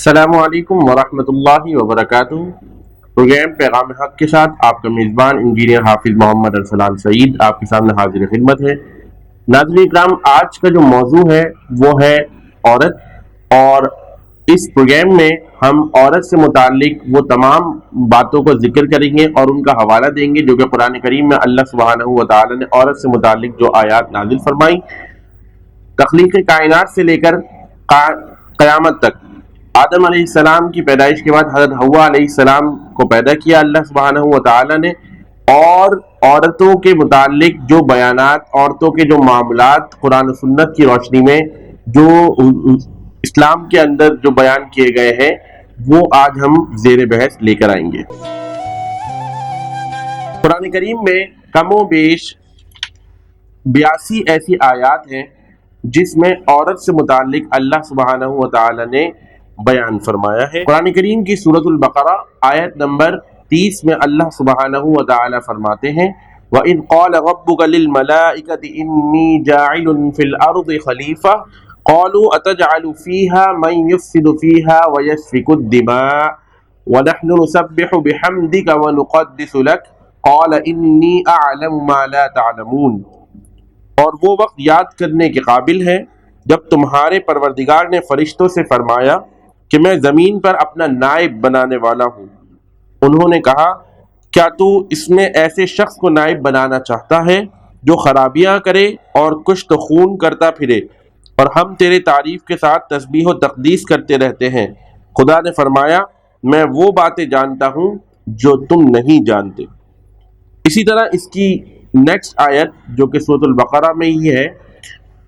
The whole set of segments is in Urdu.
السلام علیکم ورحمۃ اللہ وبرکاتہ۔ پروگرام پیغام حق کے ساتھ آپ کا میزبان انجینئر حافظ محمد ارسلان سعید آپ کے سامنے حاضر خدمت ہے۔ ناظرین اکرام، آج کا جو موضوع ہے وہ ہے عورت، اور اس پروگرام میں ہم عورت سے متعلق وہ تمام باتوں کو ذکر کریں گے اور ان کا حوالہ دیں گے جو کہ قرآن کریم میں اللہ سبحانہ و تعالی نے عورت سے متعلق جو آیات نازل فرمائی، تخلیق کائنات سے لے کر قیامت تک۔ آدم علیہ السلام کی پیدائش کے بعد حضرت حوا علیہ السلام کو پیدا کیا اللہ سبحانہ و تعالی نے، اور عورتوں کے متعلق جو بیانات، عورتوں کے جو معاملات قرآن و سنت کی روشنی میں جو اسلام کے اندر جو بیان کیے گئے ہیں وہ آج ہم زیر بحث لے کر آئیں گے۔ قرآن کریم میں کم و بیش 82 ایسی آیات ہیں جس میں عورت سے متعلق اللہ سبحانہ و تعالی نے بیان فرمایا ہے۔ قرآن کریم کی سورۃ البقرہ آیت نمبر 30 میں اللہ سبحانہ و تعالی فرماتے ہیں وَإِذْ قَالَ رَبُّكَ لِلْمَلَائِكَةِ إِنِّي جَاعِلٌ فِي الْأَرْضِ خَلِيفَةً قَالُوا أَتَجْعَلُ فِيهَا مَن يُفْسِدُ فِيهَا وَيَسْفِكُ الدِّمَاءَ وَنَحْنُ نُسَبِّحُ بِحَمْدِكَ وَنُقَدِّسُ لَكَ قَالَ إِنِّي أَعْلَمُ مَا لَا تَعْلَمُونَ۔ اور وہ وقت یاد کرنے کے قابل ہے جب تمہارے پروردگار نے فرشتوں سے فرمایا کہ میں زمین پر اپنا نائب بنانے والا ہوں۔ انہوں نے کہا کیا تو اس میں ایسے شخص کو نائب بنانا چاہتا ہے جو خرابیاں کرے اور کشت و خون کرتا پھرے، اور ہم تیرے تعریف کے ساتھ تسبیح و تقدیس کرتے رہتے ہیں۔ خدا نے فرمایا میں وہ باتیں جانتا ہوں جو تم نہیں جانتے۔ اسی طرح اس کی نیکسٹ آیت جو کہ سورۃ البقرہ میں ہی ہے،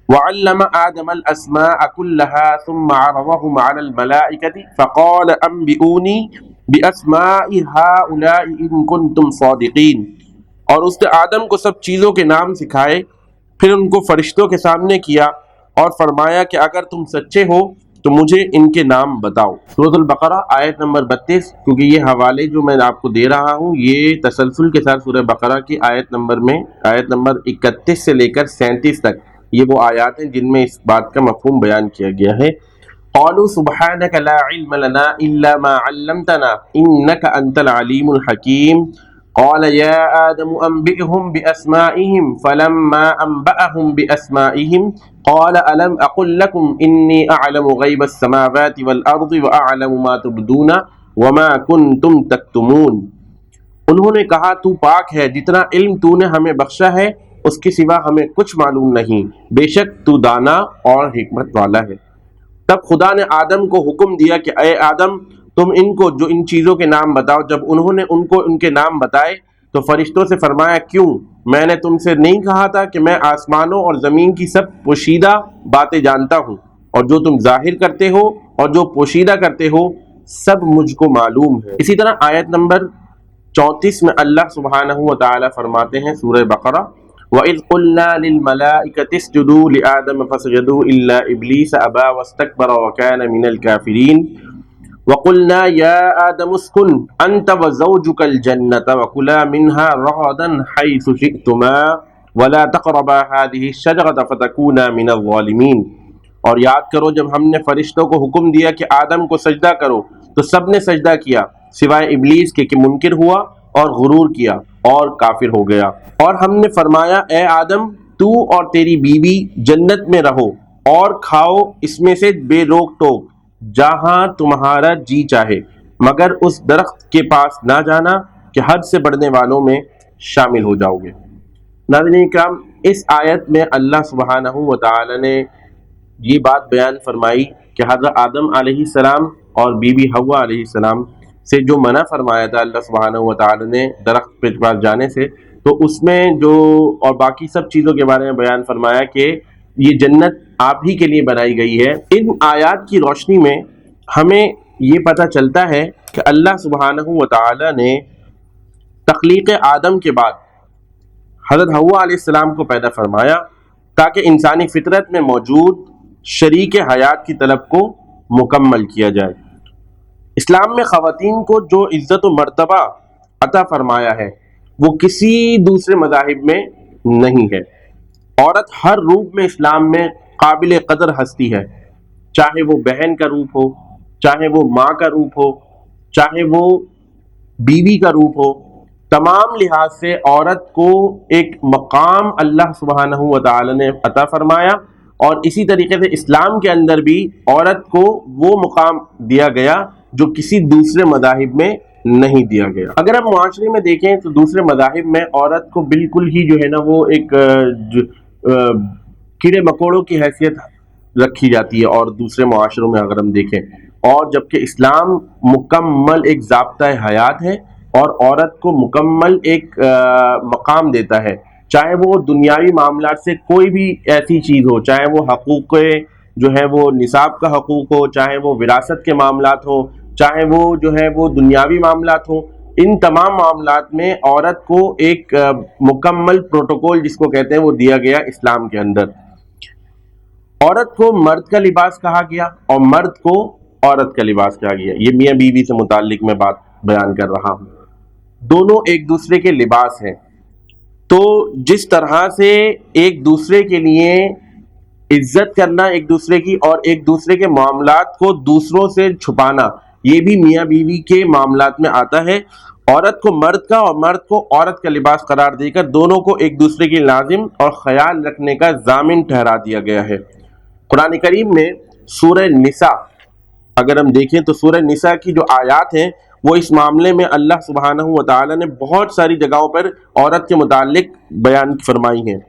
وَعَلَّمَ آدَمَ الْأَسْمَاءَ كُلَّهَا ثُمَّ عَرَضَهُمْ عَلَى الْمَلَائِكَةِ فَقَالَ أَنبِئُونِي بِأَسْمَاءِ هَؤُلَاءِ إِن كُنتُمْ صَادِقِينَ۔ اور اس نے آدم کو سب چیزوں کے نام سکھائے، پھر ان کو فرشتوں کے سامنے کیا اور فرمایا کہ اگر تم سچے ہو تو مجھے ان کے نام بتاؤ۔ سورۃ البقرہ آیت نمبر 32، کیونکہ یہ حوالے جو میں آپ کو دے رہا ہوں یہ تسلسل کے ساتھ سورہ بقرہ کی آیت نمبر 31 سے لے کر 37 تک یہ وہ آیات ہیں جن میں اس بات کا مفہوم بیان کیا گیا ہے۔ قالوا سبحانك لا علم لنا الا ما علمتنا انك انت العليم الحكيم قال يا آدم انبئهم باسمائهم فلما انبأهم باسمائهم قال الم اقل لكم اني اعلم غيب السماوات والارض واعلم ما تبدون وما كنتم تكتمون۔ انہوں نے کہا تو پاک ہے، جتنا علم تو نے ہمیں بخشا ہے اس کے سوا ہمیں کچھ معلوم نہیں، بے شک تو دانا اور حکمت والا ہے۔ تب خدا نے آدم کو حکم دیا کہ اے آدم تم ان کو جو ان چیزوں کے نام بتاؤ۔ جب انہوں نے ان کو ان کے نام بتائے تو فرشتوں سے فرمایا کیوں؟ میں نے تم سے نہیں کہا تھا کہ میں آسمانوں اور زمین کی سب پوشیدہ باتیں جانتا ہوں، اور جو تم ظاہر کرتے ہو اور جو پوشیدہ کرتے ہو سب مجھ کو معلوم ہے۔ اسی طرح آیت نمبر 34 میں اللہ سبحانہ و تعالی فرماتے ہیں سورہ بقرہ وَإِذْ قُلْنَا لِلْمَلَائِكَةِ اسْجُدُوا لِآدَمَ فَسَجَدُوا إِلَّا إِبْلِيسَ أَبَى وَاسْتَكْبَرَ وَكَانَ مِنَ الْكَافِرِينَ وَقُلْنَا يَا آدَمُ اسْكُنْ أَنْتَ وَزَوْجُكَ الْجَنَّةَ وَكُلَا مِنْهَا رَغَدًا حَيْثُ شِئْتُمَا وَلَا تَقْرَبَا هَٰذِهِ الشَّجَرَةَ فَتَكُونَا مِنَ الظَّالِمِينَ۔ اور یاد کرو جب ہم نے فرشتوں کو حکم دیا کہ آدم کو سجدہ کرو تو سب نے سجدہ کیا سوائے ابلیس کے کہ منکر ہوا اور غرور کیا اور کافر ہو گیا۔ اور ہم نے فرمایا اے آدم تو اور تیری بیوی جنت میں رہو اور کھاؤ اس میں سے بے روک ٹوک جہاں تمہارا جی چاہے، مگر اس درخت کے پاس نہ جانا کہ حد سے بڑھنے والوں میں شامل ہو جاؤ گے۔ ناظرین کرام، اس آیت میں اللہ سبحانہ و تعالی نے یہ بات بیان فرمائی کہ حضرت آدم علیہ السلام اور بی بی حوا علیہ السلام سے جو منع فرمایا تھا اللہ سبحانہ و تعالی نے درخت کے پاس جانے سے، تو اس میں جو اور باقی سب چیزوں کے بارے میں بیان فرمایا کہ یہ جنت آپ ہی کے لیے بنائی گئی ہے۔ ان آیات کی روشنی میں ہمیں یہ پتہ چلتا ہے کہ اللہ سبحانہ و تعالی نے تخلیق آدم کے بعد حضرت حوا علیہ السلام کو پیدا فرمایا تاکہ انسانی فطرت میں موجود شریک حیات کی طلب کو مکمل کیا جائے۔ اسلام میں خواتین کو جو عزت و مرتبہ عطا فرمایا ہے وہ کسی دوسرے مذاہب میں نہیں ہے۔ عورت ہر روپ میں اسلام میں قابل قدر ہستی ہے، چاہے وہ بہن کا روپ ہو، چاہے وہ ماں کا روپ ہو، چاہے وہ بیوی کا روپ ہو، تمام لحاظ سے عورت کو ایک مقام اللہ سبحانہ و تعالی نے عطا فرمایا، اور اسی طریقے سے اسلام کے اندر بھی عورت کو وہ مقام دیا گیا جو کسی دوسرے مذاہب میں نہیں دیا گیا۔ اگر ہم معاشرے میں دیکھیں تو دوسرے مذاہب میں عورت کو بالکل ہی جو ہے نا وہ ایک کیڑے مکوڑوں کی حیثیت رکھی جاتی ہے، اور دوسرے معاشروں میں اگر ہم دیکھیں، اور جبکہ اسلام مکمل ایک ضابطۂ حیات ہے اور عورت کو مکمل ایک مقام دیتا ہے، چاہے وہ دنیاوی معاملات سے کوئی بھی ایسی چیز ہو، چاہے وہ حقوق جو ہے وہ نصاب کا حقوق ہو، چاہے وہ وراثت کے معاملات ہو، چاہے وہ جو ہے وہ دنیاوی معاملات ہوں، ان تمام معاملات میں عورت کو ایک مکمل پروٹوکول جس کو کہتے ہیں وہ دیا گیا اسلام کے اندر۔ عورت کو مرد کا لباس کہا گیا اور مرد کو عورت کا لباس کہا گیا۔ یہ میاں بیوی سے متعلق میں بات بیان کر رہا ہوں، دونوں ایک دوسرے کے لباس ہیں، تو جس طرح سے ایک دوسرے کے لیے عزت کرنا ایک دوسرے کی اور ایک دوسرے کے معاملات کو دوسروں سے چھپانا، یہ بھی میاں بیوی کے معاملات میں آتا ہے۔ عورت کو مرد کا اور مرد کو عورت کا لباس قرار دے کر دونوں کو ایک دوسرے کی لازم اور خیال رکھنے کا ضامن ٹھہرا دیا گیا ہے۔ قرآن کریم میں سورہ نساء اگر ہم دیکھیں تو سورہ نساء کی جو آیات ہیں وہ اس معاملے میں اللہ سبحانہ و تعالی نے بہت ساری جگہوں پر عورت کے متعلق بیان فرمائی ہیں۔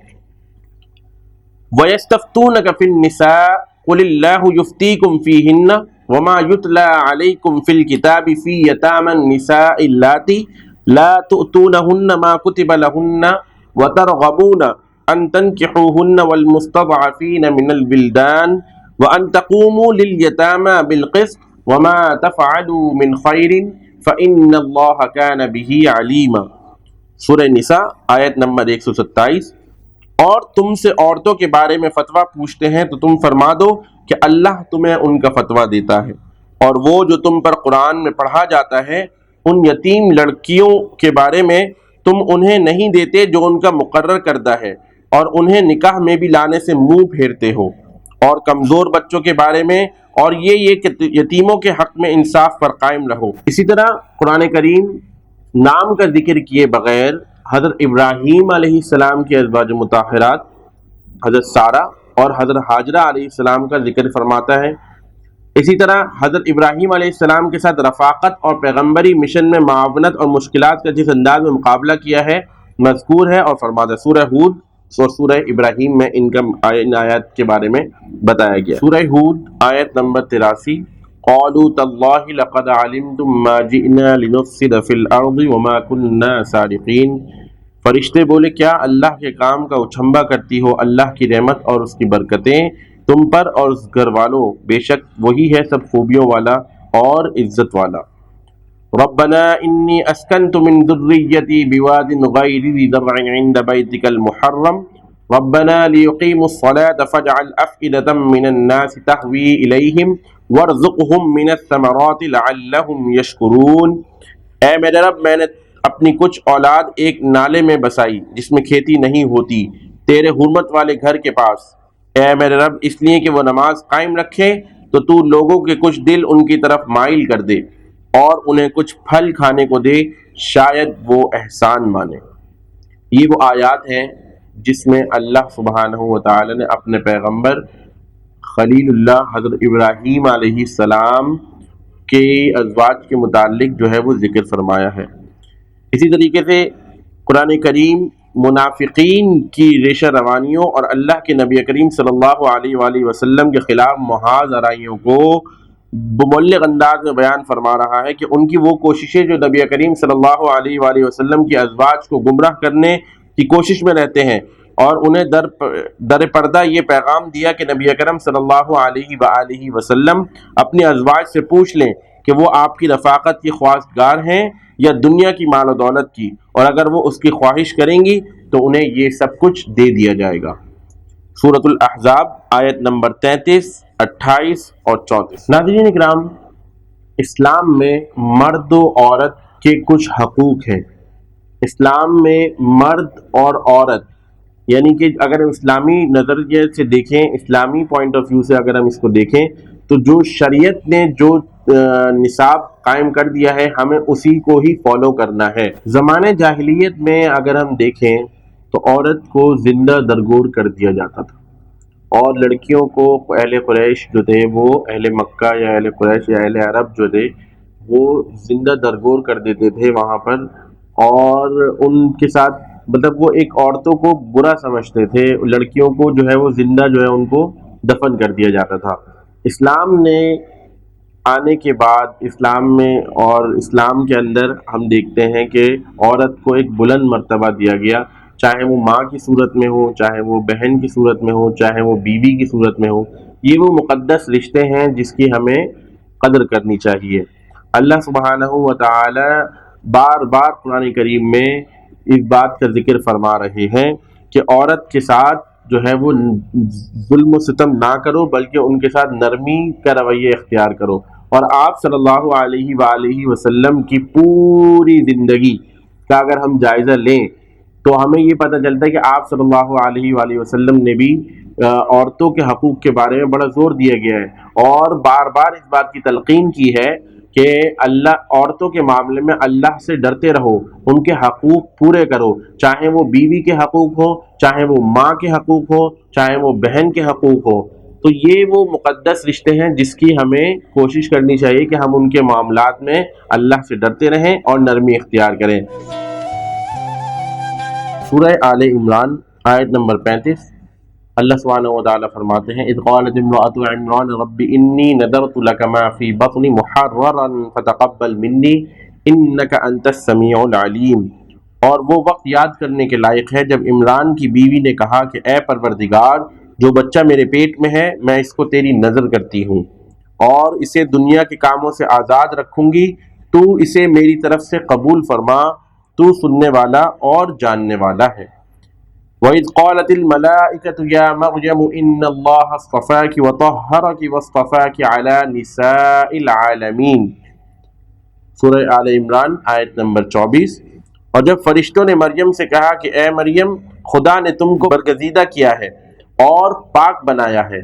وَيَسْتَفْتُونَكَ فِي النِّسَاءِ قُلِ اللَّهُ يُفْتِيكُمْ فِيهِنَّ وَمَا يُتْلَى عَلَيْكُمْ فِي الْكِتَابِ فِي يَتَامَى النِّسَاءِ اللَّاتِي لَا تُؤْتُونَهُنَّ مَا كُتِبَ لَهُنَّ وَتَرْغَبُونَ أَن تَنكِحُوهُنَّ وَالْمُسْتَضْعَفِينَ مِنَ الْوِلْدَانِ وَأَن تَقُومُوا لِلْيَتَامَى بِالْقِسْطِ وَمَا تَفْعَلُوا مِنْ خَيْرٍ فَإِنَّ اللَّهَ كَانَ بِهِ عَلِيمًا۔ سورہ نساء آیت نمبر 127۔ اور تم سے عورتوں کے بارے میں فتویٰ پوچھتے ہیں تو تم فرما دو کہ اللہ تمہیں ان کا فتویٰ دیتا ہے، اور وہ جو تم پر قرآن میں پڑھا جاتا ہے ان یتیم لڑکیوں کے بارے میں تم انہیں نہیں دیتے جو ان کا مقرر کردہ ہے، اور انہیں نکاح میں بھی لانے سے منہ پھیرتے ہو، اور کمزور بچوں کے بارے میں، اور یہ کہ یتیموں کے حق میں انصاف پر قائم رہو۔ اسی طرح قرآن کریم نام کا ذکر کیے بغیر حضرت ابراہیم علیہ السلام کی ازواج مطہرات حضرت سارہ اور حضرت ہاجرہ علیہ السلام کا ذکر فرماتا ہے۔ اسی طرح حضرت ابراہیم علیہ السلام کے ساتھ رفاقت اور پیغمبری مشن میں معاونت اور مشکلات کا جس انداز میں مقابلہ کیا ہے مذکور ہے اور فرماتا ہے۔ سورہ ہود اور سورہ ابراہیم میں ان آیات کے بارے میں بتایا گیا۔ سورہ ہود آیت نمبر 83، قالوا تاللہ لقد علمتم ما جئنا لنفسد فی الارض وما کننا سارقین۔ فرشتے بولے کیا اللہ کے کام کا اچھمبا کرتی ہو اللہ کی رحمت اور اس کی برکتیں تم پر اور اس گھر والوں، بے شک وہی ہے سب خوبیوں والا اور عزت والا۔ ربنا انی اسکنت من ذریتی بواد غیر ذی زرع عند بیتک المحرم ربنا لیقیموا الصلاة فاجعل افئدة من الناس تهوی الیہم وارزقهم من الثمرات لعلهم یشکرون۔ اے میرے رب، میں نے اپنی کچھ اولاد ایک نالے میں بسائی جس میں کھیتی نہیں ہوتی تیرے حرمت والے گھر کے پاس، اے میرے رب اس لیے کہ وہ نماز قائم رکھے تو تو لوگوں کے کچھ دل ان کی طرف مائل کر دے اور انہیں کچھ پھل کھانے کو دے، شاید وہ احسان مانے۔ یہ وہ آیات ہیں جس میں اللہ سبحانہ و تعالی نے اپنے پیغمبر خلیل اللہ حضرت ابراہیم علیہ السلام کے ازواج کے متعلق جو ہے وہ ذکر فرمایا ہے۔ اسی طریقے سے قرآن کریم منافقین کی ریشہ روانیوں اور اللہ کے نبی کریم صلی اللہ علیہ وآلہ وسلم کے خلاف محاذ آرائیوں کو مبلغ انداز میں بیان فرما رہا ہے کہ ان کی وہ کوششیں جو نبی کریم صلی اللہ علیہ وآلہ وسلم کی ازواج کو گمراہ کرنے کی کوشش میں رہتے ہیں، اور انہیں در پردہ یہ پیغام دیا کہ نبی اکرم صلی اللہ علیہ وآلہ وسلم اپنی ازواج سے پوچھ لیں کہ وہ آپ کی رفاقت کی خواستگار ہیں یا دنیا کی مال و دولت کی، اور اگر وہ اس کی خواہش کریں گی تو انہیں یہ سب کچھ دے دیا جائے گا۔ سورۃ الاحزاب آیت نمبر 33، 28 اور 34۔ ناظرین اکرام، اسلام میں مرد و عورت کے کچھ حقوق ہیں۔ اسلام میں مرد اور عورت، یعنی کہ اگر ہم اسلامی نظریے سے دیکھیں، اسلامی پوائنٹ آف ویو سے اگر ہم اس کو دیکھیں تو جو شریعت نے جو نصاب قائم کر دیا ہے، ہمیں اسی کو ہی فالو کرنا ہے۔ زمانے جاہلیت میں اگر ہم دیکھیں تو عورت کو زندہ درگور کر دیا جاتا تھا، اور لڑکیوں کو اہل قریش جو تھے، وہ اہل مکہ یا اہل قریش یا اہل عرب جو تھے، وہ زندہ درگور کر دیتے تھے وہاں پر، اور ان کے ساتھ مطلب وہ ایک عورتوں کو برا سمجھتے تھے، لڑکیوں کو جو ہے وہ زندہ جو ہے ان کو دفن کر دیا جاتا تھا۔ اسلام نے آنے کے بعد اسلام میں اور اسلام کے اندر ہم دیکھتے ہیں کہ عورت کو ایک بلند مرتبہ دیا گیا، چاہے وہ ماں کی صورت میں ہو، چاہے وہ بہن کی صورت میں ہو، چاہے وہ بیوی کی صورت میں ہو۔ یہ وہ مقدس رشتے ہیں جس کی ہمیں قدر کرنی چاہیے۔ اللہ سبحانہ و تعالی بار بار قرآن کریم میں اس بات کا ذکر فرما رہے ہیں کہ عورت کے ساتھ جو ہے وہ ظلم و ستم نہ کرو، بلکہ ان کے ساتھ نرمی کا رویہ اختیار کرو۔ اور آپ صلی اللہ علیہ وآلہ وسلم کی پوری زندگی کا اگر ہم جائزہ لیں تو ہمیں یہ پتہ چلتا ہے کہ آپ صلی اللہ علیہ وآلہ وسلم نے بھی عورتوں کے حقوق کے بارے میں بڑا زور دیا گیا ہے، اور بار بار اس بات کی تلقین کی ہے کہ اللہ عورتوں کے معاملے میں اللہ سے ڈرتے رہو، ان کے حقوق پورے کرو، چاہے وہ بیوی کے حقوق ہو، چاہے وہ ماں کے حقوق ہو، چاہے وہ بہن کے حقوق ہو۔ تو یہ وہ مقدس رشتے ہیں جس کی ہمیں کوشش کرنی چاہیے کہ ہم ان کے معاملات میں اللہ سے ڈرتے رہیں اور نرمی اختیار کریں۔ سورہ آل عمران آیت نمبر 35، اللہ سبحانہ و تعالیٰ فرماتے ہیں اذ قالت امرأة عمران رب انی نذرت لک ما فی بطنی محررا فتقبل منی انک انت السمیع العلیم۔ اور وہ وقت یاد کرنے کے لائق ہے جب عمران کی بیوی نے کہا کہ اے پروردگار، جو بچہ میرے پیٹ میں ہے میں اس کو تیری نظر کرتی ہوں اور اسے دنیا کے کاموں سے آزاد رکھوں گی، تو اسے میری طرف سے قبول فرما، تو سننے والا اور جاننے والا ہے۔ وَإِذْ قَالَتِ الْمَلَائِكَةُ يَا مَرْيَمُ إِنَّ اللَّهَ اصْطَفَاكِ وَطَهَّرَكِ وَاصْطَفَاكِ عَلَى نِسَاءِ الْعَالَمِينَ۔ سورہ آل عمران آیت نمبر 24۔ اور جب فرشتوں نے مریم سے کہا کہ اے مریم، خدا نے تم کو برگزیدہ کیا ہے اور پاک بنایا ہے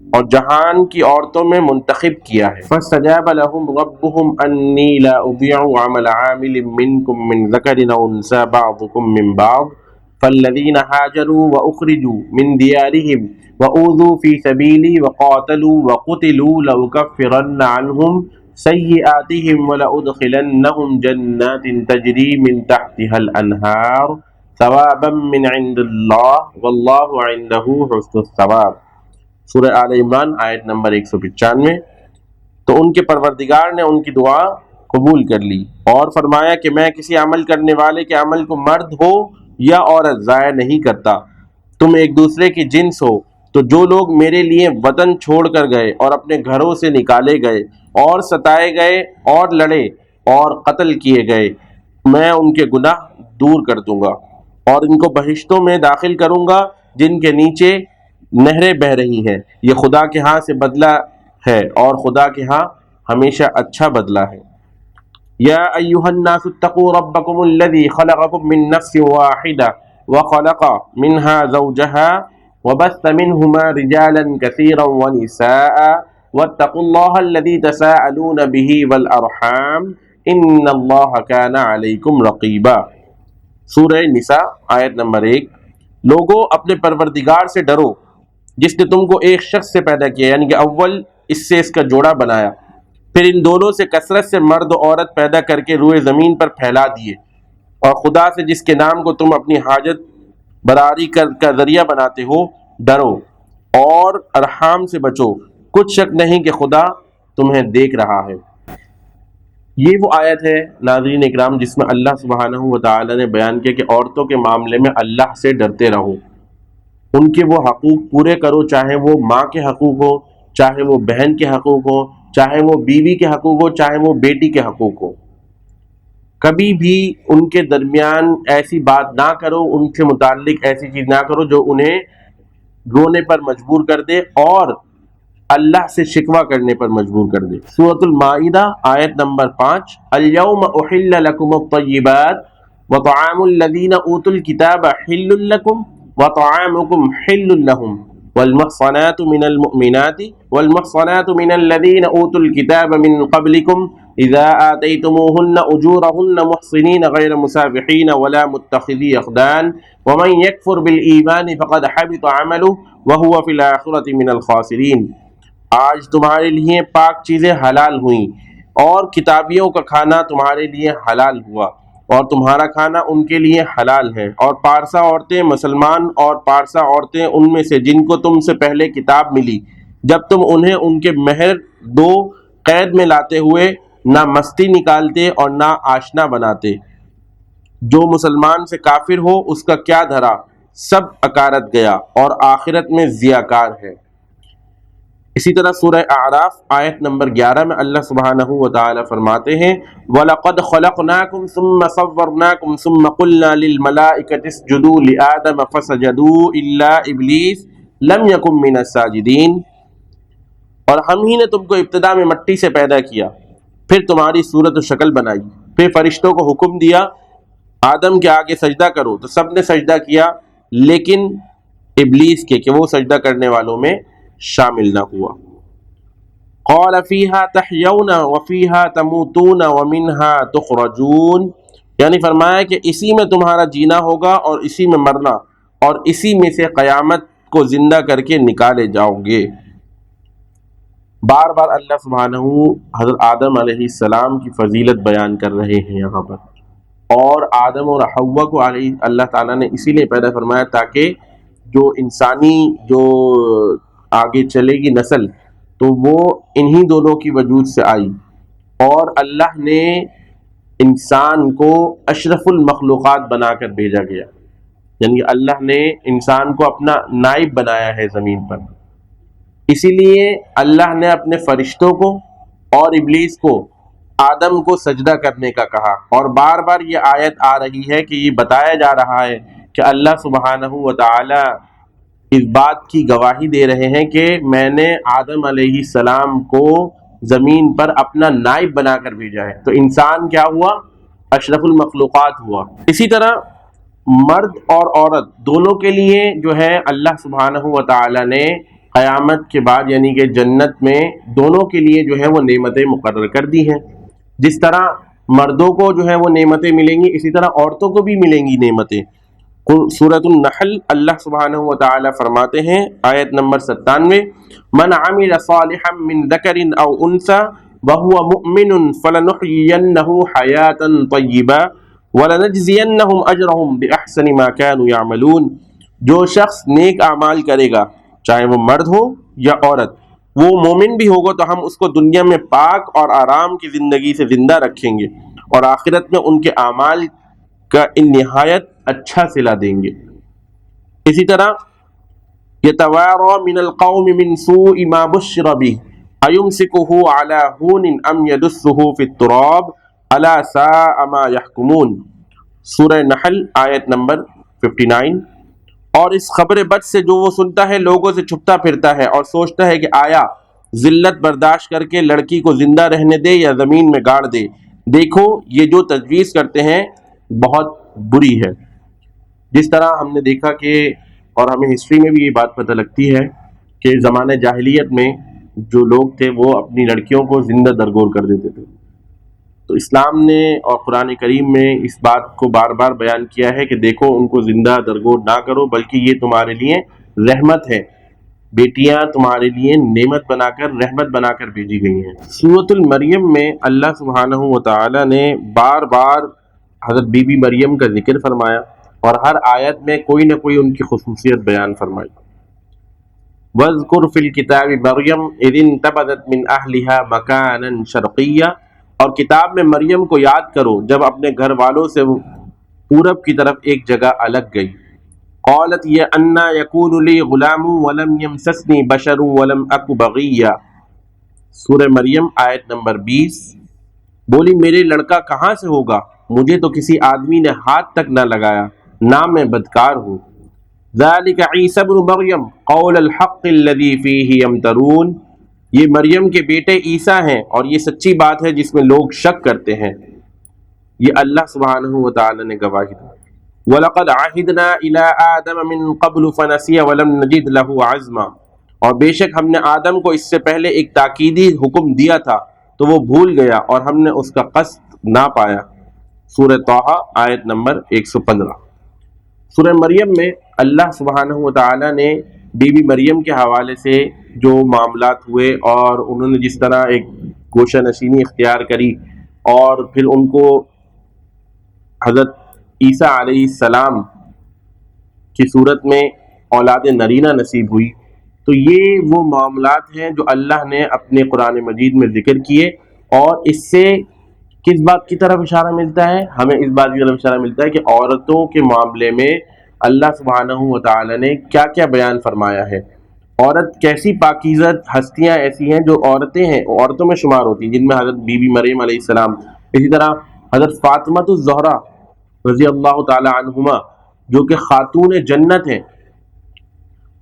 اور جہان کی عورتوں میں منتخب کیا ہے۔ فَاسْتَجَابَ لَهُمْ رَبُّهُمْ أَنِّي لَا أُضِيعُ عَمَلَ عَامِلٍ مِّنكُم مِّن ذَكَرٍ أَوْ أُنثَىٰ بَعْضُكُم مِّن بَعْضٍ فَالَّذِينَ هَاجَرُوا وَأُخْرِجُوا مِن دِيَارِهِمْ وَأُوذُوا فِي سَبِيلِي وَقَاتَلُوا وَقُتِلُوا لَأُكَفِّرَنَّ عَنْهُمْ سَيِّئَاتِهِمْ وَلَأُدْخِلَنَّهُمْ جَنَّاتٍ تَجْرِي مِن تَحْتِهَا الْأَنْهَارُ ثَوَابًا مِّنْ عِندِ اللَّهِ وَاللَّهُ عِندَهُ حُسْنُ الثَّوَابِ۔ سورہ آل عمران آیت نمبر 195۔ تو ان کے پروردگار نے ان کی دعا قبول کر لی اور فرمایا کہ میں کسی عمل کرنے والے کے عمل کو مرد ہو یا عورت ضائع نہیں کرتا، تم ایک دوسرے کی جنس ہو۔ تو جو لوگ میرے لیے وطن چھوڑ کر گئے اور اپنے گھروں سے نکالے گئے اور ستائے گئے اور لڑے اور قتل کیے گئے، میں ان کے گناہ دور کر دوں گا اور ان کو بہشتوں میں داخل کروں گا جن کے نیچے نہریں بہہ رہی ہیں۔ یہ خدا کے ہاں سے بدلہ ہے اور خدا کے ہاں ہمیشہ اچھا بدلہ ہے۔ یا ایھا الناس اتقوا ربکم الذی خلقکم من نفس واحدہ وخلق منها زوجها وبث منہما رجالا کثیرا ونساء واتقوا اللہ الذی تساءلون به والارحام ان اللہ کان علیکم رقیبا۔ سورہ نساء آیت نمبر 1۔ لوگو اپنے پروردگار سے ڈرو جس نے تم کو ایک شخص سے پیدا کیا، یعنی کہ اول اس سے اس کا جوڑا بنایا، پھر ان دونوں سے کثرت سے مرد و عورت پیدا کر کے روئے زمین پر پھیلا دیے، اور خدا سے جس کے نام کو تم اپنی حاجت براری کا ذریعہ بناتے ہو ڈرو اور ارحام سے بچو، کچھ شک نہیں کہ خدا تمہیں دیکھ رہا ہے۔ یہ وہ آیت ہے ناظرین اکرام جس میں اللہ سبحانہ و تعالی نے بیان کیا کہ عورتوں کے معاملے میں اللہ سے ڈرتے رہو، ان کے وہ حقوق پورے کرو، چاہے وہ ماں کے حقوق ہو، چاہے وہ بہن کے حقوق ہو، چاہے وہ بیوی کے حقوق ہو، چاہے وہ بیٹی کے حقوق ہو۔ کبھی بھی ان کے درمیان ایسی بات نہ کرو، ان سے متعلق ایسی چیز نہ کرو جو انہیں رونے پر مجبور کر دے اور اللہ سے شکوہ کرنے پر مجبور کر دے۔ سورۃ المائدہ آیت نمبر 5۔ الیوم احل لکم الطیبات وطعام الذین اوتوا الکتاب حل لکم وطعامکم حل لہم والمحصنات من المؤمنات والمحصنات من الذين اوتوا الكتاب من قبلكم اذا آتيتموهن اجورهن محصنين غير مسافحين ولا متخذي اخدان ومن يكفر بالایمان فقد حبط عمله وهو في الآخرة من الخاسرين۔ آج تمہارے لیے پاک چیزیں حلال ہوئیں اور کتابیوں کا کھانا تمہارے لیے حلال ہوا اور تمہارا کھانا ان کے لیے حلال ہے، اور پارسا عورتیں مسلمان اور پارسا عورتیں ان میں سے جن کو تم سے پہلے کتاب ملی، جب تم انہیں ان کے مہر دو قید میں لاتے ہوئے نہ مستی نکالتے اور نہ آشنا بناتے۔ جو مسلمان سے کافر ہو اس کا کیا دھرا، سب اکارت گیا اور آخرت میں ضیاءکار ہے۔ اسی طرح سورہ اعراف آیت نمبر 11 میں اللہ سبحانہ و تعالی فرماتے ہیں وَلَقَدْ خَلَقْنَاكُمْ ثُمَّ صَوَّرْنَاكُمْ ثُمَّ قُلْنَا لِلْمَلَائِكَةِ اسْجُدُوا لِآدَمَ فَسَجَدُوا إِلَّا إِبْلِيسَ لَمْ يَكُنْ مِنَ السَّاجِدِينَ۔ اور ہم ہی نے تم کو ابتدا میں مٹی سے پیدا کیا، پھر تمہاری صورت و شکل بنائی، پھر فرشتوں کو حکم دیا آدم کے آگے سجدہ کرو تو سب نے سجدہ کیا لیکن ابلیس کے کہ وہ سجدہ کرنے والوں میں شامل نہ ہوا۔ قال فیہا تحیون وفیہا تموتون ومنہا تخرجون، یعنی فرمایا کہ اسی میں تمہارا جینا ہوگا اور اسی میں مرنا اور اسی میں سے قیامت کو زندہ کر کے نکالے جاؤ گے۔ بار بار اللہ سبحانہ حضرت آدم علیہ السلام کی فضیلت بیان کر رہے ہیں یہاں پر، اور آدم اور حوا کو اللہ تعالیٰ نے اسی لیے پیدا فرمایا تاکہ جو انسانی جو آگے چلے گی نسل تو وہ انہی دونوں کی وجود سے آئی، اور اللہ نے انسان کو اشرف المخلوقات بنا کر بھیجا گیا، یعنی اللہ نے انسان کو اپنا نائب بنایا ہے زمین پر۔ اسی لیے اللہ نے اپنے فرشتوں کو اور ابلیس کو آدم کو سجدہ کرنے کا کہا، اور بار بار یہ آیت آ رہی ہے کہ یہ بتایا جا رہا ہے کہ اللہ سبحانہ و تعالی اس بات کی گواہی دے رہے ہیں کہ میں نے آدم علیہ السلام کو زمین پر اپنا نائب بنا کر بھیجا ہے، تو انسان کیا ہوا؟ اشرف المخلوقات ہوا۔ اسی طرح مرد اور عورت دونوں کے لیے جو ہے اللہ سبحانہ و تعالی نے قیامت کے بعد یعنی کہ جنت میں دونوں کے لیے جو ہے وہ نعمتیں مقرر کر دی ہیں۔ جس طرح مردوں کو جو ہے وہ نعمتیں ملیں گی اسی طرح عورتوں کو بھی ملیں گی نعمتیں۔ سورۃ النحل اللہ سبحانہ و تعالی فرماتے ہیں آیت نمبر 97 من عمل صالحا من ذکر او انثى وهو مؤمن فلنحيينه حیاتا طیبہ ولنجزینہم اجرہم باحسن ما كانوا يعملون، جو شخص نیک اعمال کرے گا چاہے وہ مرد ہو یا عورت، وہ مومن بھی ہوگا تو ہم اس کو دنیا میں پاک اور آرام کی زندگی سے زندہ رکھیں گے اور آخرت میں ان کے اعمال کا نہایت اچھا صلہ دیں گے۔ اسی طرح یتوارى من القوم من سوء ما بشر به ایمسکہ علی ہون ام یدسہ فی التراب الا ساء ما یحکمون، سورہ نحل آیت نمبر 59۔ اور اس خبر بد سے جو وہ سنتا ہے لوگوں سے چھپتا پھرتا ہے اور سوچتا ہے کہ آیا ذلت برداشت کر کے لڑکی کو زندہ رہنے دے یا زمین میں گاڑ دے، دیکھو یہ جو تجویز کرتے ہیں بہت بری ہے۔ جس طرح ہم نے دیکھا کہ اور ہمیں ہسٹری میں بھی یہ بات پتہ لگتی ہے کہ زمانہ جاہلیت میں جو لوگ تھے وہ اپنی لڑکیوں کو زندہ درگور کر دیتے تھے، تو اسلام نے اور قرآن کریم میں اس بات کو بار بار بیان کیا ہے کہ دیکھو ان کو زندہ درگور نہ کرو بلکہ یہ تمہارے لیے رحمت ہے، بیٹیاں تمہارے لیے نعمت بنا کر رحمت بنا کر بھیجی گئی ہیں۔ سورۃ المریم میں اللہ سبحانہ و تعالی نے بار بار حضرت بی بی مریم کا ذکر فرمایا اور ہر آیت میں کوئی نہ کوئی ان کی خصوصیت بیان فرمائی۔ وَاذْكُرْ فِي الْكِتَابِ مَرْيَمَ إِذِ انتبذت مِنْ أَهْلِهَا مَكَانًا شَرْقِيًّا، اور کتاب میں مریم کو یاد کرو جب اپنے گھر والوں سے پورب کی طرف ایک جگہ الگ گئی۔ قالت یہ انا یکون لی غلام ولم یمسسنی بشر ولم اک بغیا، سورہ مریم آیت نمبر 20۔ بولی میرے لڑکا کہاں سے ہوگا، مجھے تو کسی آدمی نے ہاتھ تک نہ لگایا، نہ میں بدکار ہوں۔ ذالک عیسی ابن مریم قول الحق الذی فیہ یمترون، یہ مریم کے بیٹے عیسیٰ ہیں اور یہ سچی بات ہے جس میں لوگ شک کرتے ہیں۔ یہ اللہ سبحانہ و تعالی نے گواہی دی۔ وَلَقَدْ عَهِدْنَا إِلَىٰ آدَمَ مِن قَبْلُ فَنَسِيَ وَلَمْ نَجِدْ لَهُ عَزْمًا، اور بے شک ہم نے آدم کو اس سے پہلے ایک تاکیدی حکم دیا تھا تو وہ بھول گیا اور ہم نے اس کا قصد نہ پایا۔ سورہ طٰہٰ آیت نمبر 115۔ سورہ مریم میں اللہ سبحانہ و تعالیٰ نے بی بی مریم کے حوالے سے جو معاملات ہوئے اور انہوں نے جس طرح ایک گوشہ نشینی اختیار کری اور پھر ان کو حضرت عیسیٰ علیہ السلام کی صورت میں اولاد نرینہ نصیب ہوئی، تو یہ وہ معاملات ہیں جو اللہ نے اپنے قرآن مجید میں ذکر کیے، اور اس سے کس بات کی طرف اشارہ ملتا ہے؟ ہمیں اس بات کی طرف اشارہ ملتا ہے کہ عورتوں کے معاملے میں اللہ سبحانہ و تعالی نے کیا کیا بیان فرمایا ہے۔ عورت کیسی پاکیزہ ہستیاں ایسی ہیں جو عورتیں ہیں، عورتوں میں شمار ہوتی ہیں، جن میں حضرت بی بی مریم علیہ السلام، اسی طرح حضرت فاطمہ الزہرا رضی اللہ تعالی عنہما جو کہ خاتون جنت ہیں۔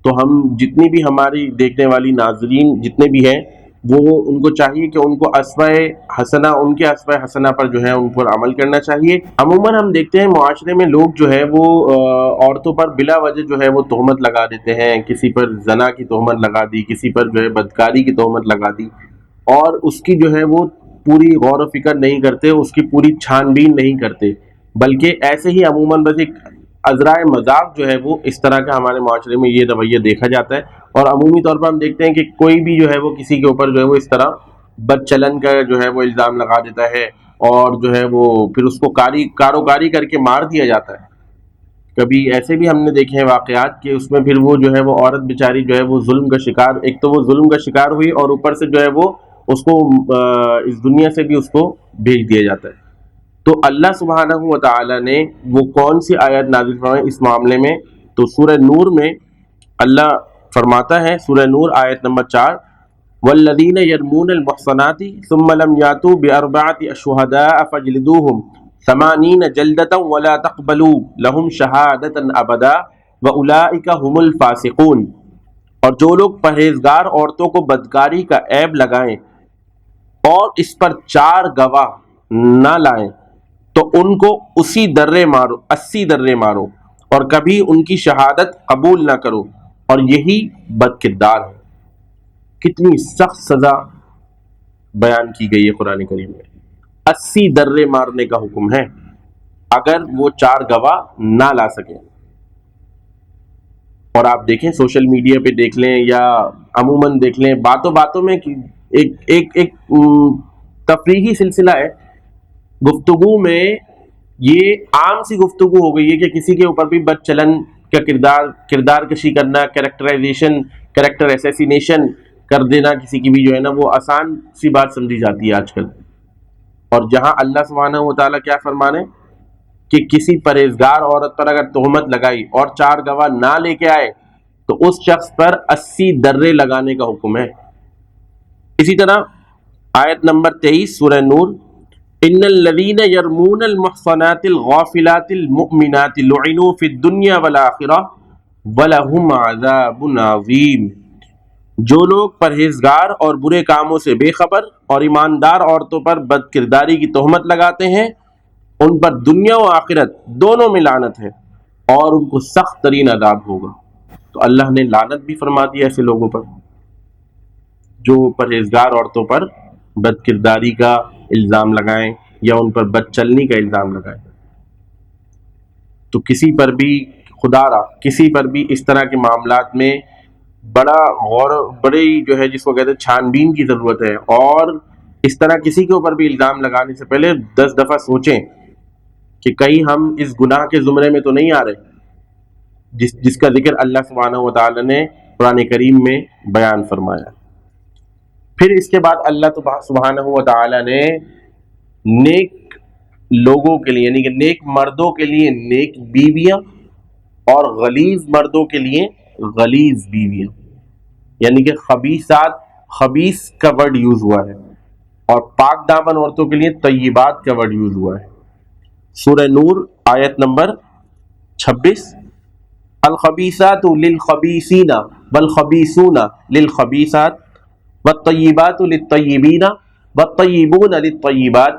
تو ہم جتنی بھی ہماری دیکھنے والی ناظرین جتنے بھی ہیں، وہ ان کو چاہیے کہ ان کو اسوہ حسنہ، ان کے اسوہ حسنہ پر جو ہے ان پر عمل کرنا چاہیے۔ عموماً ہم دیکھتے ہیں معاشرے میں لوگ جو ہے وہ عورتوں پر بلا وجہ جو ہے وہ تہمت لگا دیتے ہیں، کسی پر زنا کی تہمت لگا دی، کسی پر جو ہے بدکاری کی تہمت لگا دی، اور اس کی جو ہے وہ پوری غور و فکر نہیں کرتے، اس کی پوری چھان بین نہیں کرتے، بلکہ ایسے ہی عموماً بس ایک عذرائے مذاق جو ہے وہ اس طرح کا ہمارے معاشرے میں یہ رویہ دیکھا جاتا ہے۔ اور عمومی طور پر ہم دیکھتے ہیں کہ کوئی بھی جو ہے وہ کسی کے اوپر جو ہے وہ اس طرح بد چلن کا جو ہے وہ الزام لگا دیتا ہے، اور جو ہے وہ پھر اس کو کاروکاری کر کے مار دیا جاتا ہے۔ کبھی ایسے بھی ہم نے دیکھے ہیں واقعات کہ اس میں پھر وہ جو ہے وہ عورت بیچاری جو ہے وہ ظلم کا شکار، ایک تو وہ ظلم کا شکار ہوئی اور اوپر سے جو ہے وہ اس کو اس دنیا سے بھی اس کو بھیج دیا جاتا ہے۔ تو اللہ سبحانہ و تعالی نے وہ کون سی آیت نازل فرمائی اس معاملے میں؟ تو سورہ نور میں اللہ فرماتا ہے، سورہ نور آیت نمبر 4، والذین یرمون المحصنات ثم لم یاتوا باربعۃ شہداء فاجلدوہم 80 جلدۃ ولا تقبلوا لهم شہادۃ ابدا واولئک هم الفاسقون، اور جو لوگ پرہیزگار عورتوں کو بدکاری کا عیب لگائیں اور اس پر 4 گواہ نہ لائیں تو ان کو 80 درے مارو اور کبھی ان کی شہادت قبول نہ کرو، اور یہی بد کردار ہے۔ کتنی سخت سزا بیان کی گئی ہے قرآن کریم میں، 80 درے مارنے کا حکم ہے اگر وہ 4 گواہ نہ لا سکیں۔ اور آپ دیکھیں سوشل میڈیا پہ دیکھ لیں یا عموماً دیکھ لیں، باتوں باتوں میں ایک تفریحی سلسلہ ہے، گفتگو میں یہ عام سی گفتگو ہو گئی ہے کہ کسی کے اوپر بھی بد چلن کا کردار کشی کرنا، کریکٹر ایسیسینیشن کر دینا کسی کی بھی جو ہے نا وہ آسان سی بات سمجھی جاتی ہے آج کل۔ اور جہاں اللہ سبحانہ و تعالیٰ کیا فرمانے کہ کسی پرہیزگار عورت پر اگر تہمت لگائی اور 4 گواہ نہ لے کے آئے تو اس شخص پر 80 درے لگانے کا حکم ہے۔ اسی طرح آیت نمبر 23 سورہ نور، ان الذین یرمون المحصنات الغافلات المؤمنات لعنوا فی الدنیا والآخرہ ولہم عذاب عظیم، جو لوگ پرہیزگار اور برے کاموں سے بے خبر اور ایماندار عورتوں پر بد کرداری کی تہمت لگاتے ہیں، ان پر دنیا و آخرت دونوں میں لعنت ہے اور ان کو سخت ترین عذاب ہوگا۔ تو اللہ نے لعنت بھی فرما دی ایسے لوگوں پر جو پرہیزگار عورتوں پر بد کرداری کا الزام لگائیں یا ان پر بد چلنی کا الزام لگائیں۔ تو کسی پر بھی خدا را کسی پر بھی اس طرح کے معاملات میں بڑی جو ہے جس کو کہتے ہیں چھان بین کی ضرورت ہے، اور اس طرح کسی کے اوپر بھی الزام لگانے سے پہلے 10 دفعہ سوچیں کہ کہیں ہم اس گناہ کے زمرے میں تو نہیں آ رہے جس کا ذکر اللہ سبحانہ و تعالی نے قرآن کریم میں بیان فرمایا۔ پھر اس کے بعد اللہ سبحانہ و تعالی نے نیک لوگوں کے لیے یعنی کہ نیک مردوں کے لیے نیک بیویاں اور غلیظ مردوں کے لیے غلیظ بیویاں، یعنی کہ خبیث کا ورڈ یوز ہوا ہے، اور پاک دامن عورتوں کے لیے طیبات کا ورڈ یوز ہوا ہے۔ سورہ نور آیت نمبر 26، الخبیثات للخبیثین والخبیثون للخبیثات والطیبات للطیبین والطیبون للطیبات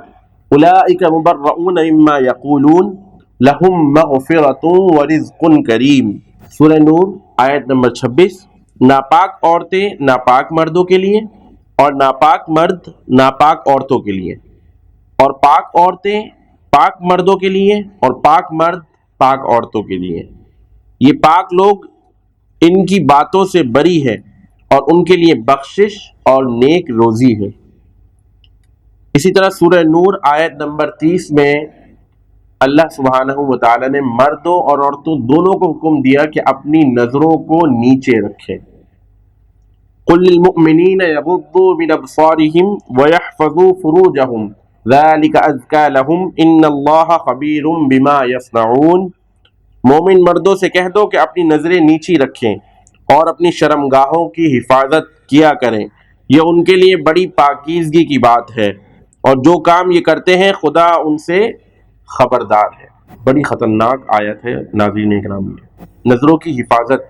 اولئک مبرؤون مما یقولون لہم مغفرۃ ورزق کریم۔ سورہ نور آیت نمبر 26۔ ناپاک عورتیں ناپاک مردوں کے لیے، اور ناپاک مرد ناپاک عورتوں کے لیے، اور پاک عورتیں پاک مردوں کے لیے، اور پاک مرد پاک عورتوں کے لیے۔ یہ پاک لوگ ان کی باتوں سے بری ہے، اور ان کے لیے بخشش اور نیک روزی ہے۔ اسی طرح سورہ نور آیت نمبر 30 میں اللہ سبحانہ و تعالی نے مردوں اور عورتوں دونوں کو حکم دیا کہ اپنی نظروں کو نیچے رکھیں۔ قل للمؤمنین یغضوا من ابصارهم ویحفظوا فروجهم ذلک ازکی لهم ان اللہ خبیر بما یصنعون۔ مومن مردوں سے کہہ دو کہ اپنی نظریں نیچی رکھیں اور اپنی شرمگاہوں کی حفاظت کیا کریں، یہ ان کے لیے بڑی پاکیزگی کی بات ہے، اور جو کام یہ کرتے ہیں خدا ان سے خبردار ہے۔ بڑی خطرناک آیت ہے ناظرین اکرام، نظروں کی حفاظت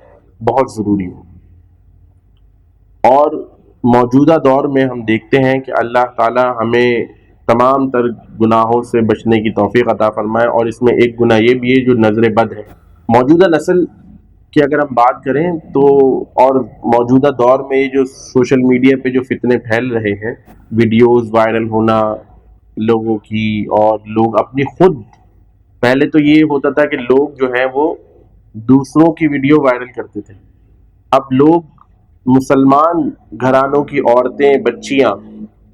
بہت ضروری ہے۔ اور موجودہ دور میں ہم دیکھتے ہیں کہ اللہ تعالی ہمیں تمام تر گناہوں سے بچنے کی توفیق عطا فرمائے، اور اس میں ایک گناہ یہ بھی ہے جو نظر بد ہے۔ موجودہ نسل کی اگر ہم بات کریں تو، اور موجودہ دور میں جو سوشل میڈیا پہ جو فتنے پھیل رہے ہیں، ویڈیوز وائرل ہونا لوگوں کی، اور لوگ اپنی خود، پہلے تو یہ ہوتا تھا کہ لوگ جو ہیں وہ دوسروں کی ویڈیو وائرل کرتے تھے، اب لوگ مسلمان گھرانوں کی عورتیں، بچیاں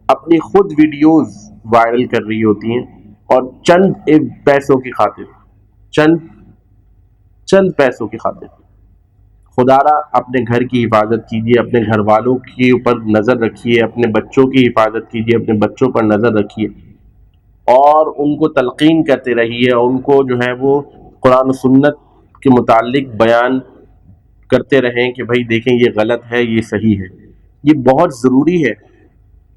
اپنی خود ویڈیوز وائرل کر رہی ہوتی ہیں، اور چند پیسوں کی خاطر، چند پیسوں کی خاطر۔ خدا را اپنے گھر کی حفاظت کیجیے، اپنے گھر والوں کے اوپر نظر رکھیے، اپنے بچوں کی حفاظت کیجیے، اپنے بچوں پر نظر رکھیے، اور ان کو تلقین کرتے رہیے، اور ان کو جو ہے وہ قرآن و سنت کے متعلق بیان کرتے رہیں کہ بھائی دیکھیں یہ غلط ہے، یہ صحیح ہے۔ یہ بہت ضروری ہے،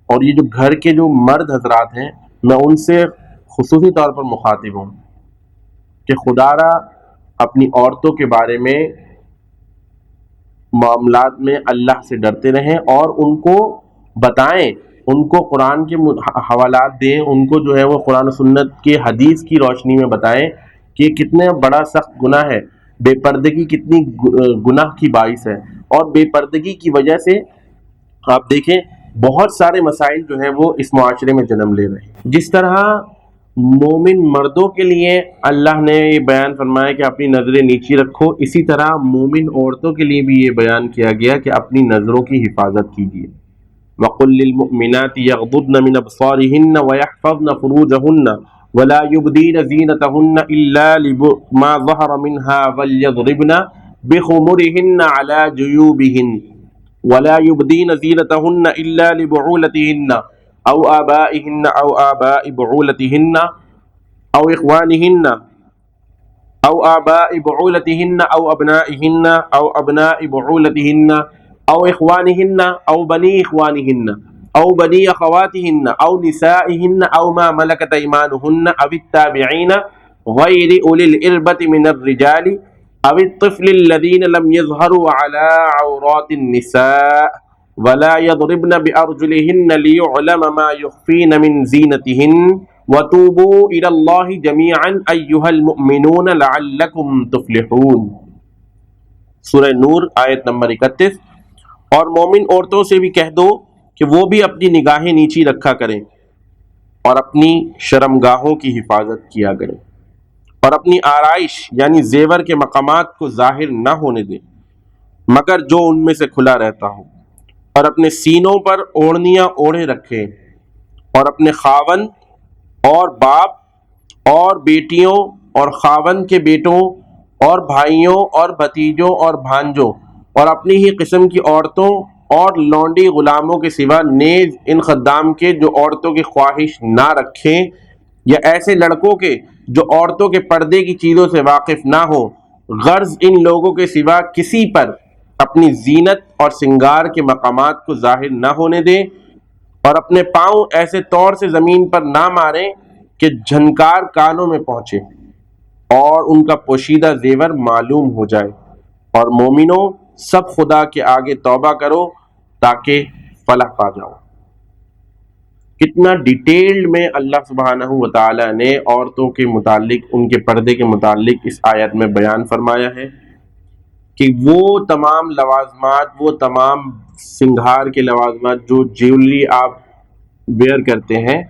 اور یہ جو گھر کے جو مرد حضرات ہیں، میں ان سے خصوصی طور پر مخاطب ہوں کہ خدا را اپنی عورتوں کے بارے میں معاملات میں اللہ سے ڈرتے رہیں، اور ان کو بتائیں، ان کو قرآن کے حوالات دیں، ان کو جو ہے وہ قرآن و سنت کے حدیث کی روشنی میں بتائیں کہ یہ کتنا بڑا سخت گناہ ہے، بے پردگی کتنی گناہ کی باعث ہے، اور بے پردگی کی وجہ سے آپ دیکھیں بہت سارے مسائل جو ہیں وہ اس معاشرے میں جنم لے رہے ہیں۔ جس طرح مومن مردوں کے لیے اللہ نے یہ بیان فرمایا کہ اپنی نظریں نیچی رکھو، اسی طرح مومن عورتوں کے لیے بھی یہ بیان کیا گیا کہ اپنی نظروں کی حفاظت کیجیے۔ وَقُلْ لِلْمُؤْمِنَاتِ يَغْضُضْنَ مِنْ أَبْصَارِهِنَّ وَيَحْفَظْنَ فُرُوجَهُنَّ وَلَا يُبْدِينَ زِينَتَهُنَّ إِلَّا مَا ظَهَرَ مِنْهَا وَلْيَضْرِبْنَ بِخُمُرِهِنَّ عَلَى جُيُوبِهِنَّ وَلَا يُبْدِينَ زِينَتَهُنَّ إِلَّا لِبُعُولَتِهِنَّ أَوْ آبَائِهِنَّ أَوْ آبَاءِ بُعُولَتِهِنَّ أَوْ إِخْوَانِهِنَّ أَوْ آبَاءِ بُعُولَتِهِنَّ أَوْ أَبْنَائِهِنَّ أَوْ أَبْنَاءِ بُعُولَتِهِنَّ أَوْ إِخْوَانِهِنَّ أَوْ بَنِي إِخْوَانِهِنَّ أَوْ بَنِي أَخَوَاتِهِنَّ أَوْ نِسَائِهِنَّ أَوْ مَا مَلَكَتْ أَيْمَانُهُنَّ أَوِ التَّابِعِينَ غَيْرِ أُولِي الْإِرْبَةِ مِنَ الرِّجَالِ أَوِ الطِّفْلِ الَّذِينَ لَمْ يَظْهَرُوا عَلَى عَوْرَاتِ النِّسَاءِ وَلَا يَضْرِبْنَ بِأَرْجُلِهِنَّ لِيُعْلَمَ مَا يُخْفِينَ مِنْ زِينَتِهِنَّ وَتُوبُوا إِلَى اللَّهِ جَمِيعًا أَيُّهَا الْمُؤْمِنُونَ لَعَلَّكُمْ تُفْلِحُونَ۔ سورہ نور آیت نمبر 31۔ اور مومن عورتوں سے بھی کہہ دو کہ وہ بھی اپنی نگاہیں نیچی رکھا کریں، اور اپنی شرمگاہوں کی حفاظت کیا کریں، اور اپنی آرائش یعنی زیور کے مقامات کو ظاہر نہ ہونے دیں مگر جو ان میں سے کھلا رہتا ہو، اور اپنے سینوں پر اوڑھنیاں اوڑھے رکھیں، اور اپنے خاوند اور باپ اور بیٹیوں اور خاوند کے بیٹوں اور بھائیوں اور بھتیجوں اور بھانجوں اور اپنی ہی قسم کی عورتوں اور لونڈی غلاموں کے سوا نیز ان خدام کے جو عورتوں کی خواہش نہ رکھیں، یا ایسے لڑکوں کے جو عورتوں کے پردے کی چیزوں سے واقف نہ ہو، غرض ان لوگوں کے سوا کسی پر اپنی زینت اور سنگار کے مقامات کو ظاہر نہ ہونے دیں، اور اپنے پاؤں ایسے طور سے زمین پر نہ ماریں کہ جھنکار کانوں میں پہنچے اور ان کا پوشیدہ زیور معلوم ہو جائے۔ اور مومنوں سب خدا کے آگے توبہ کرو تاکہ فلاح پا جاؤ۔ کتنا ڈیٹیلڈ میں اللہ سبحانہ و تعالیٰ نے عورتوں کے متعلق، ان کے پردے کے متعلق اس آیت میں بیان فرمایا ہے کہ وہ تمام لوازمات، وہ تمام سنگھار کے لوازمات جو جیولری آپ ویئر کرتے ہیں،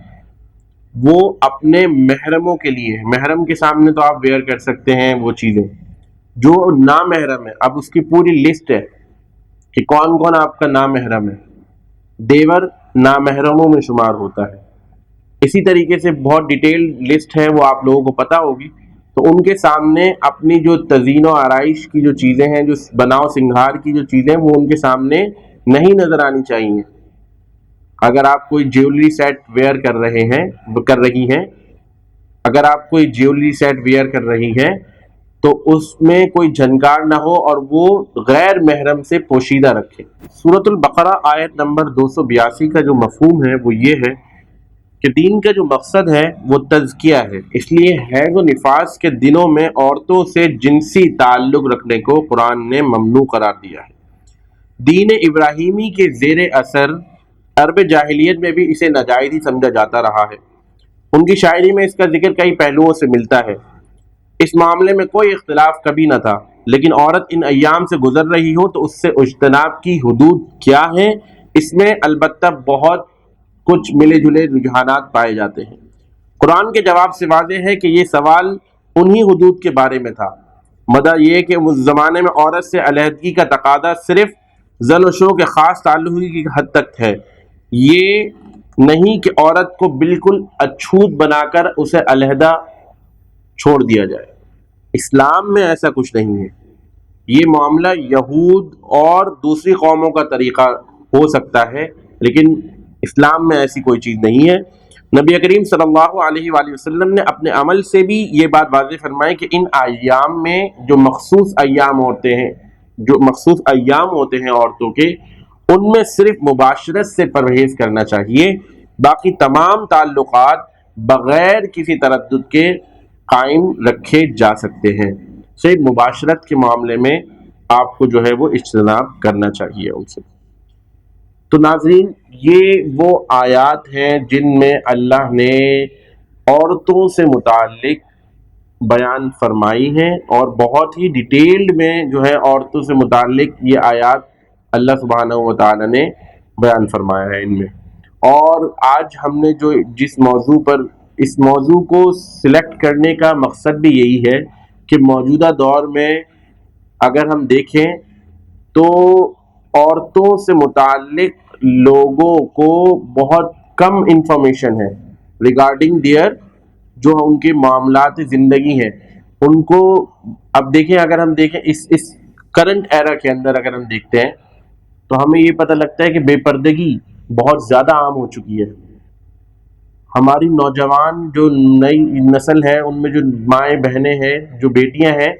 وہ اپنے محرموں کے لیے، محرم کے سامنے تو آپ ویئر کر سکتے ہیں وہ چیزیں، جو نامحرم ہے اب اس کی پوری لسٹ ہے کہ کون کون آپ کا نامحرم ہے، دیور نامحرموں میں شمار ہوتا ہے. اسی طریقے سے بہت ڈیٹیل لسٹ ہے، وہ آپ لوگوں کو پتہ ہوگی. تو ان کے سامنے اپنی جو تزئین و آرائش کی جو چیزیں ہیں، جو بناؤ سنگھار کی جو چیزیں، وہ ان کے سامنے نہیں نظر آنی چاہیے. اگر آپ کوئی جیولری سیٹ ویئر کر رہی ہیں، اگر آپ کوئی جیولری سیٹ ویئر کر رہی ہیں تو اس میں کوئی جھنکار نہ ہو اور وہ غیر محرم سے پوشیدہ رکھے. سورۃ البقرہ آیت نمبر 282 کا جو مفہوم ہے وہ یہ ہے کہ دین کا جو مقصد ہے وہ تزکیہ ہے. اس لیے حیض و نفاس کے دنوں میں عورتوں سے جنسی تعلق رکھنے کو قرآن نے ممنوع قرار دیا ہے. دین ابراہیمی کے زیر اثر عرب جاہلیت میں بھی اسے ناجائز ہی سمجھا جاتا رہا ہے. ان کی شاعری میں اس کا ذکر کئی پہلوؤں سے ملتا ہے. اس معاملے میں کوئی اختلاف کبھی نہ تھا، لیکن عورت ان ایام سے گزر رہی ہو تو اس سے اجتناب کی حدود کیا ہیں، اس میں البتہ بہت کچھ ملے جلے رجحانات پائے جاتے ہیں. قرآن کے جواب سے واضح ہے کہ یہ سوال انہی حدود کے بارے میں تھا. مدعا یہ کہ اس زمانے میں عورت سے علیحدگی کا تقاضا صرف زن و شو کے خاص تعلق کی حد تک ہے، یہ نہیں کہ عورت کو بالکل اچھوت بنا کر اسے علیحدہ چھوڑ دیا جائے. اسلام میں ایسا کچھ نہیں ہے. یہ معاملہ یہود اور دوسری قوموں کا طریقہ ہو سکتا ہے، لیکن اسلام میں ایسی کوئی چیز نہیں ہے. نبی کریم صلی اللہ علیہ وآلہ وسلم نے اپنے عمل سے بھی یہ بات واضح فرمائی کہ ان ایام میں جو مخصوص ایام ہوتے ہیں عورتوں کے، ان میں صرف مباشرت سے پرہیز کرنا چاہیے. باقی تمام تعلقات بغیر کسی تردد کے قائم رکھے جا سکتے ہیں. صرف مباشرت کے معاملے میں آپ کو جو ہے وہ اجتناب کرنا چاہیے ان سے. تو ناظرین، یہ وہ آیات ہیں جن میں اللہ نے عورتوں سے متعلق بیان فرمائی ہیں، اور بہت ہی ڈیٹیلڈ میں جو ہے عورتوں سے متعلق یہ آیات اللہ سبحانہ و تعالی نے بیان فرمایا ہے ان میں. اور آج ہم نے جو جس موضوع پر اس موضوع کو سلیکٹ کرنے کا مقصد بھی یہی ہے کہ موجودہ دور میں اگر ہم دیکھیں تو عورتوں سے متعلق لوگوں کو بہت کم انفارمیشن ہے ریگارڈنگ دیئر جو ان کے معاملات زندگی ہیں. ان کو اب دیکھیں، اگر ہم دیکھیں اس کرنٹ ایرا کے اندر اگر ہم دیکھتے ہیں تو ہمیں یہ پتہ لگتا ہے کہ بے پردگی بہت زیادہ عام ہو چکی ہے. ہماری نوجوان جو نئی نسل ہے، ان میں جو مائیں بہنیں ہیں، جو بیٹیاں ہیں،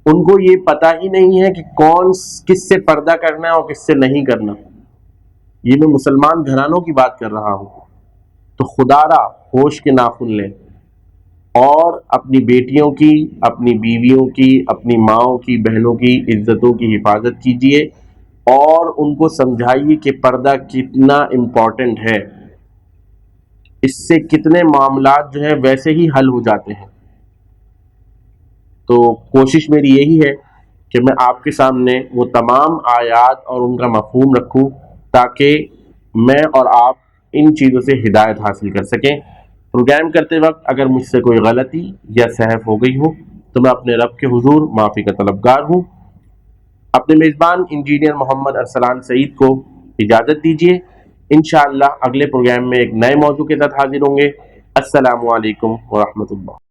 ان کو یہ پتہ ہی نہیں ہے کہ کون کس سے پردہ کرنا ہے اور کس سے نہیں کرنا. یہ میں مسلمان گھرانوں کی بات کر رہا ہوں. تو خدا را ہوش کے ناخن لیں اور اپنی بیٹیوں کی، اپنی بیویوں کی، اپنی ماؤں کی، بہنوں کی عزتوں کی حفاظت کیجیے اور ان کو سمجھائیے کہ پردہ کتنا امپورٹنٹ ہے. اس سے کتنے معاملات جو ہیں ویسے ہی حل ہو جاتے ہیں. تو کوشش میری یہی ہے کہ میں آپ کے سامنے وہ تمام آیات اور ان کا مفہوم رکھوں تاکہ میں اور آپ ان چیزوں سے ہدایت حاصل کر سکیں. پروگرام کرتے وقت اگر مجھ سے کوئی غلطی یا سہو ہو گئی ہو تو میں اپنے رب کے حضور معافی کا طلبگار ہوں. اپنے میزبان انجینئر محمد ارسلان سعید کو اجازت دیجیے. انشاءاللہ اگلے پروگرام میں ایک نئے موضوع کے ساتھ حاضر ہوں گے. السلام علیکم ورحمۃ اللہ.